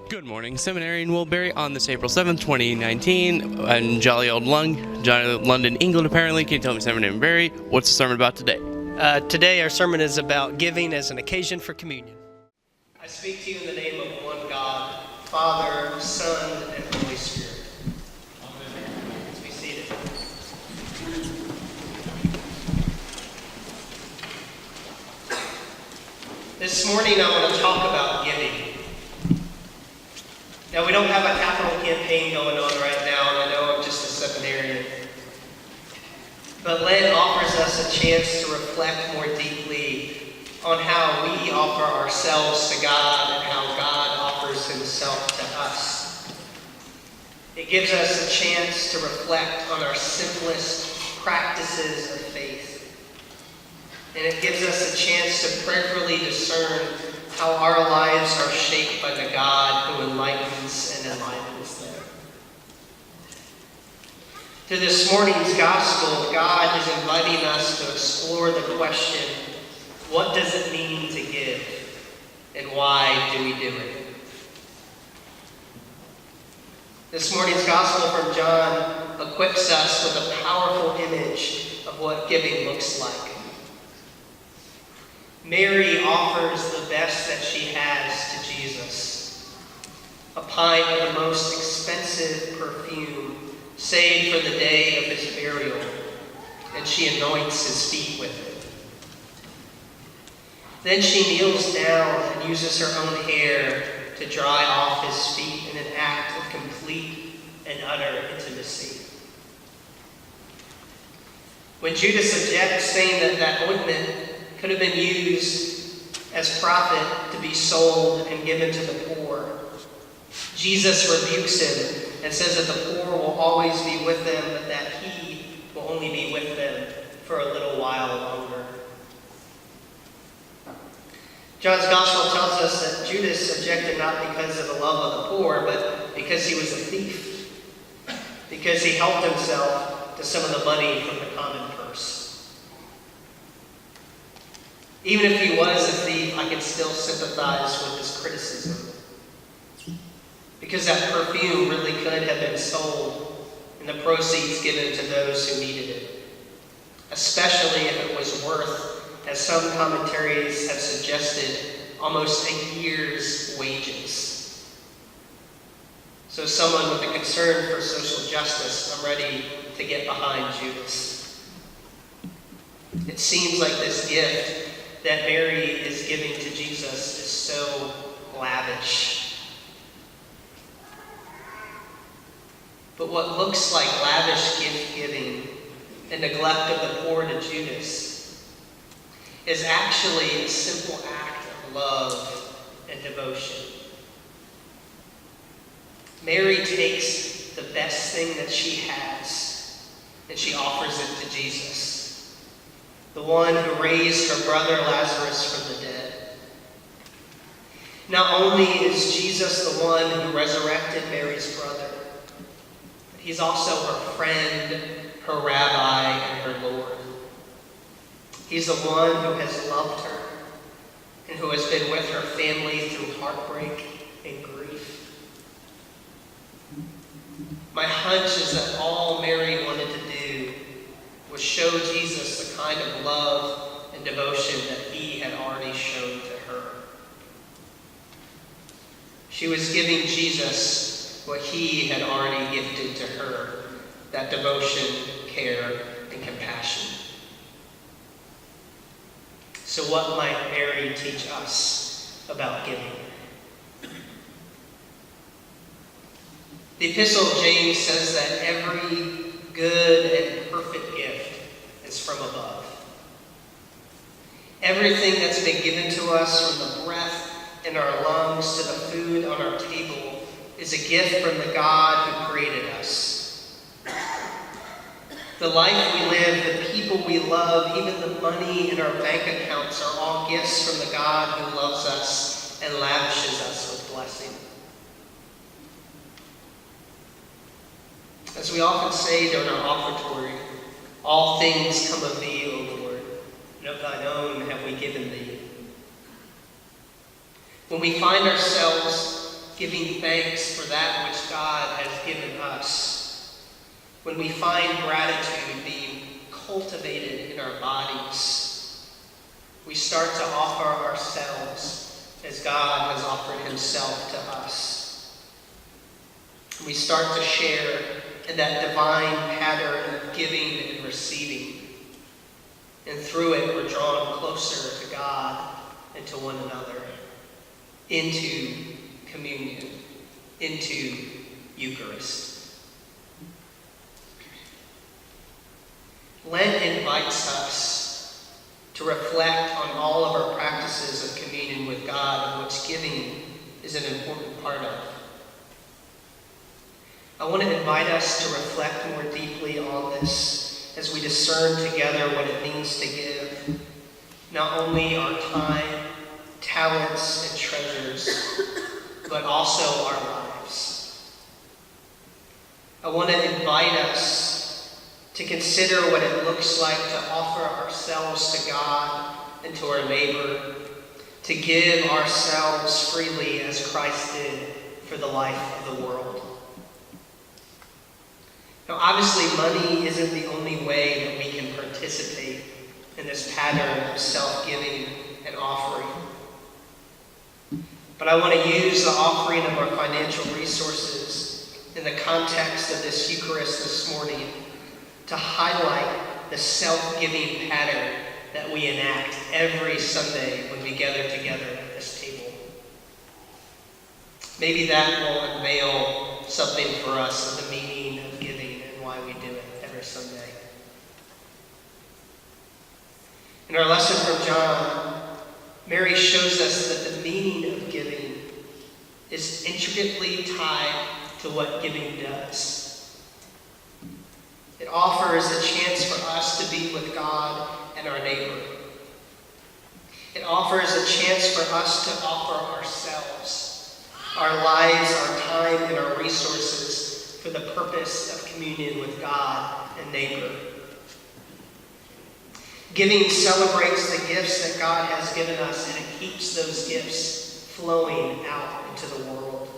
Good morning, Seminarian Wilbury on this April 7th, 2019, in jolly old London, England, apparently. Can you tell me, Seminarian Barry, what's the sermon about today? Today our sermon is about giving as an occasion for communion. I speak to you in the name of one God, Father, Son, and Holy Spirit. Amen. Let's be seated. This morning I want to talk about giving. Now, we don't have a capital campaign going on right now, and I know I'm just a seminarian. But Lent offers us a chance to reflect more deeply on how we offer ourselves to God and how God offers himself to us. It gives us a chance to reflect on our simplest practices of faith. And it gives us a chance to prayerfully discern how our lives are shaped by the God who enlightens and enlivens them. Through this morning's gospel, God is inviting us to explore the question, what does it mean to give? And why do we do it? This morning's gospel from John equips us with a powerful image of what giving looks like. Mary offers the best that she has to Jesus, a pint of the most expensive perfume saved for the day of his burial, and she anoints his feet with it. Then she kneels down and uses her own hair to dry off his feet in an act of complete and utter intimacy. When Judas objects, saying that that ointment could have been used as profit to be sold and given to the poor, Jesus rebukes him and says that the poor will always be with them, but that he will only be with them for a little while longer. John's gospel tells us that Judas objected not because of the love of the poor, but because he was a thief, because he helped himself to some of the money from the common purse. Even if he was a thief, I could still sympathize with his criticism. Because that perfume really could have been sold and the proceeds given to those who needed it. Especially if it was worth, as some commentaries have suggested, almost a year's wages. So someone with a concern for social justice, I'm ready to get behind Judas. It seems like this gift that Mary is giving to Jesus is so lavish. But what looks like lavish gift giving and neglect of the poor to Judas is actually a simple act of love and devotion. Mary takes the best thing that she has and she offers it to Jesus, the one who raised her brother Lazarus from the dead. Not only is Jesus the one who resurrected Mary's brother, but he's also her friend, her rabbi, and her Lord. He's the one who has loved her and who has been with her family through heartbreak and grief. My hunch is that all Mary wanted to do was show Jesus the kind of love and devotion that he had already shown to her. She was giving Jesus what he had already gifted to her, that devotion, care, and compassion. So what might Mary teach us about giving? The Epistle of James says that every good and perfect gift is from above. Everything that's been given to us, from the breath in our lungs to the food on our table, is a gift from the God who created us. The life we live, the people we love, even the money in our bank accounts are all gifts from the God who loves us and lavishes us with blessing. As we often say during our offertory, all things come of thee, O Lord, and of thine own have we given thee. When we find ourselves giving thanks for that which God has given us, when we find gratitude being cultivated in our bodies, we start to offer ourselves as God has offered himself to us. We start to share in that divine pattern of giving and receiving. And through it, we're drawn closer to God and to one another, into communion, into Eucharist. Lent invites us to reflect on all of our practices of communion with God, of which giving is an important part of. I want to invite us to reflect more deeply on this as we discern together what it means to give not only our time, talents, and treasures, but also our lives. I want to invite us to consider what it looks like to offer ourselves to God and to our neighbor, to give ourselves freely as Christ did for the life of the world. Now, obviously, money isn't the only way that we can participate in this pattern of self-giving and offering. But I want to use the offering of our financial resources in the context of this Eucharist this morning to highlight the self-giving pattern that we enact every Sunday when we gather together at this table. Maybe that will unveil something for us of the meaning of giving and why we do it every Sunday. In our lesson from John, Mary shows us that the meaning of giving is intricately tied to what giving does. It offers a chance for us to be with God and our neighbor. It offers a chance for us to offer ourselves, our lives, our time, and our resources for the purpose of communion with God and neighbor. Giving celebrates the gifts that God has given us, and it keeps those gifts flowing out into the world.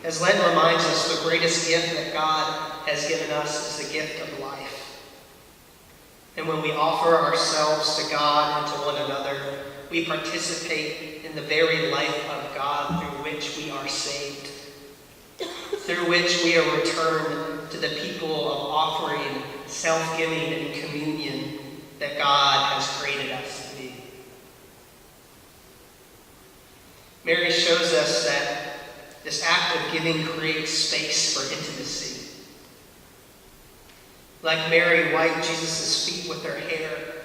As Lent reminds us, the greatest gift that God has given us is the gift of life. And when we offer ourselves to God and to one another, we participate in the very life of God through which we are saved, through which we are returned to the people of offering, self-giving, and communion that God has created us to be. Mary shows us that this act of giving creates space for intimacy. Like Mary wiped Jesus' feet with her hair,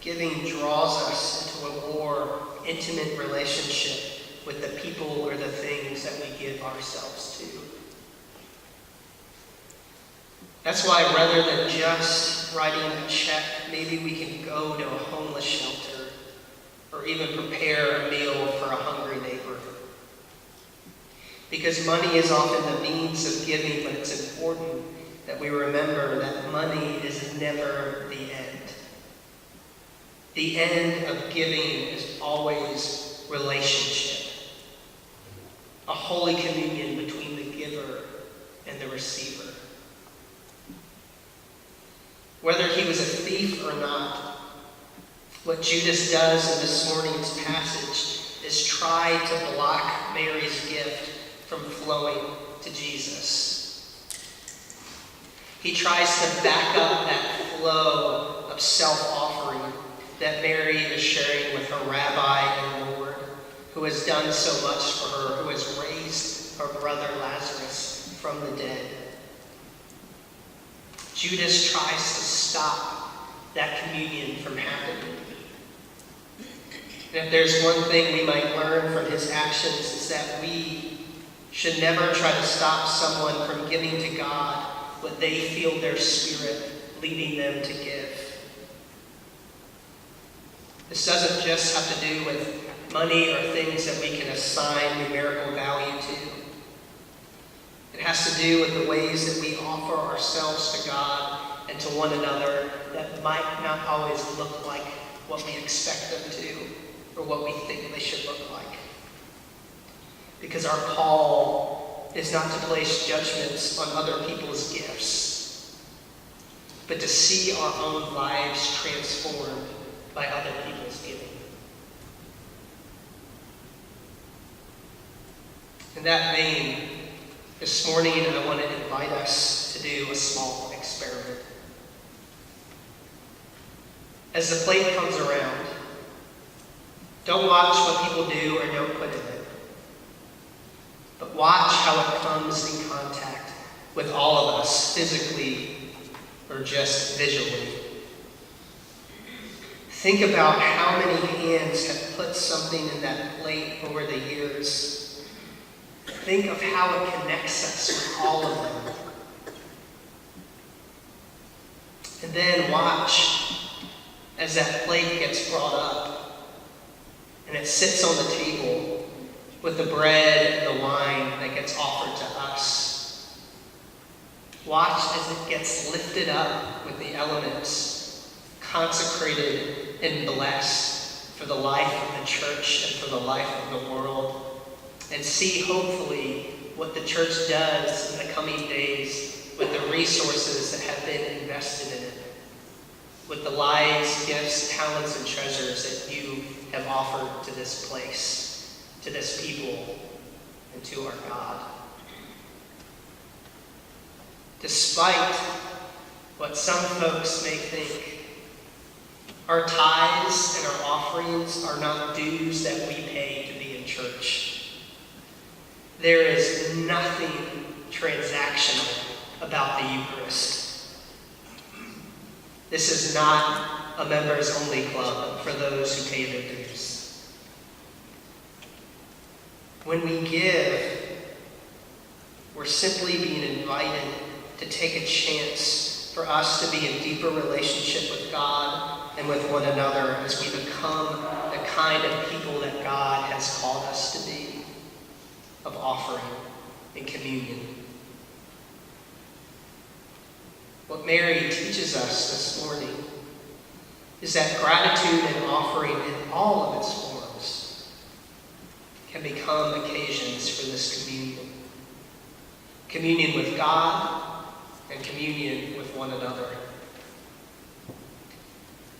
giving draws us into a more intimate relationship with the people or the things that we give ourselves to. That's why rather than just writing a check, maybe we can go to a homeless shelter or even prepare a meal for a hungry neighbor. Because money is often the means of giving, but it's important that we remember that money is never the end. The end of giving is always relationship. A holy communion between the giver and the receiver. Whether he was a thief or not, what Judas does in this morning's passage is try to block Mary's gift from flowing to Jesus. He tries to back up that flow of self-offering that Mary is sharing with her rabbi and Lord, who has done so much for her, who has raised her brother Lazarus from the dead. Judas tries to stop that communion from happening. And if there's one thing we might learn from his actions, it's that we should never try to stop someone from giving to God what they feel their spirit leading them to give. This doesn't just have to do with money or things that we can assign numerical value to. It has to do with the ways that we offer ourselves to God and to one another that might not always look like what we expect them to or what we think they should look like. Because our call is not to place judgments on other people's gifts, but to see our own lives transformed by other people's giving. In that vein, this morning I want to invite us to do a small experiment. As the plate comes around, don't watch what people do or don't put in it, but watch how it comes in contact with all of us, physically or just visually. Think about how many hands have put something in that plate over the years. Think of how it connects us with all of them. And then watch as that plate gets brought up and it sits on the table with the bread and the wine that gets offered to us. Watch as it gets lifted up with the elements, consecrated and blessed for the life of the church and for the life of the world. And see, hopefully, what the church does in the coming days with the resources that have been invested in it, with the lives, gifts, talents, and treasures that you have offered to this place, to this people, and to our God. Despite what some folks may think, our tithes and our offerings are not dues that we pay to be in church. There is nothing transactional about the Eucharist. This is not a members-only club for those who pay their dues. When we give, we're simply being invited to take a chance for us to be in deeper relationship with God and with one another as we become the kind of people that God has called us to be, of offering and communion. What Mary teaches us this morning is that gratitude and offering in all of its forms can become occasions for this communion. Communion with God and communion with one another.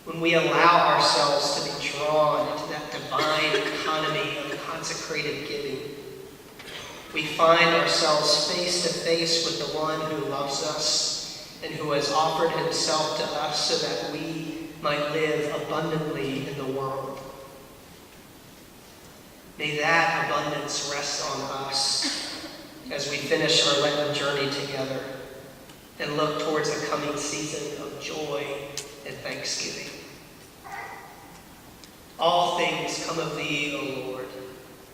When we allow ourselves to be drawn into that divine economy of consecrated giving, we find ourselves face to face with the one who loves us and who has offered himself to us so that we might live abundantly in the world. May that abundance rest on us as we finish our Lenten journey together and look towards a coming season of joy and thanksgiving. All things come of thee, O Lord,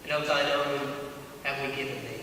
and of thine own have we given thee.